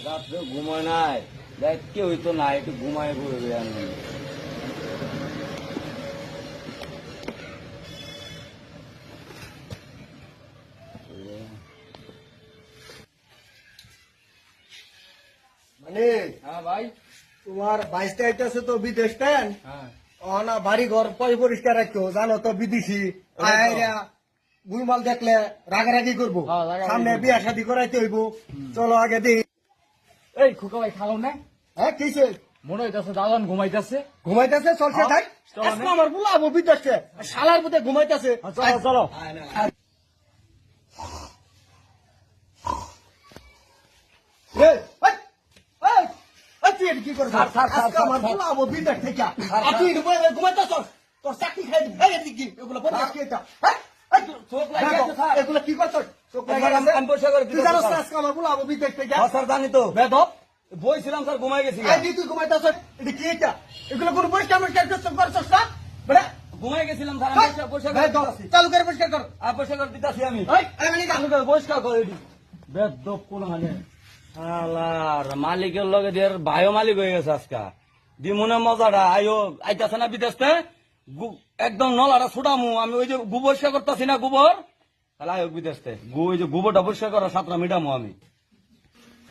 রাত্রে ঘুমায় নাই, দেখ কেউই তো নাই, একটু ঘুমায় পড়বে আমি। মানে হ্যাঁ ভাই। তোমার 22 আইতেছে তো বিদেশ ট্রেন, হ্যাঁ না বাড়ি ঘর পরিষ্কার রাখতো, জানো তো বিদেশি আইরা গুলমাল দেখলে রাগারাগি করবো, হ্যাঁ, রাগারাগি সামনে করবো। বিয়া শাদী করাইতে হইব। চলো আগে দিই। এই খোকা ভাই খালো না, হ্যাঁ কিসে মনে হইতেছে দাদান ঘুমাইতেছে। ঘুমাইতেছে? চলছে হ্যাঁ, থাক, চলো আজকে না। আমার বুলাবো বিদেশে, শালার মধ্যে ঘুমাইতেছে। চলো চলো। এই, এই, এই, এই, তুই এটা কি করছিস? ছাড়, ছাড়, ছাড়, আজকে আমার ছাড়। বুলাবো বিদেশ থেকে, ছাড়, আর তুই ঘুমাইতেছ? তোর চাকরি খাই দিবি। এই এদিকে কি? এগুলো পরিবেশ কি এটা? হ্যাঁ? এই, চোখ দেখো, লাগিয়েছে স্যার। এগুলো কি করছিস? চোখ স্যার, লাগিয়ে আমি পরিষ্কার করে তুই দিতেছি, জানোস না স্যার। আজকে আমার বুলাবো বিদেশ থেকে? হ্যাঁ স্যার জানি তো, বেদব, বইছিলাম স্যার, ঘুমাই গেছি। এই যে তুই ঘুমাইতেছ, এটা কি এটা? এগুলো কোনো পরিষ্কার করছিস না? বেটা, ঘুমাই গেছিলাম স্যার, হাই, আমি পরিষ্কার করে বেদব, দিতেছি। চালু করে পরিষ্কার কর। আর পরিষ্কার করে দিতেছি আমি। এই, এই মানে চালু করে পরিষ্কার করে দিই। বেদব কোন হালে শালার মালিকের লগে দিয়ে ভাইও মালিক হয়ে গেছে আজকা। দিমুনে মজাটা আইও আইতাছে না বিদেশতে, একদম নলাটা ছুটামু আমি, ওই যে গোবর পরিষ্কার করতেছি না গোবর, তাহলে আইও বিদেশতে ওই যে গোবরটা পরিষ্কার করার 7টা মিটামু আমি।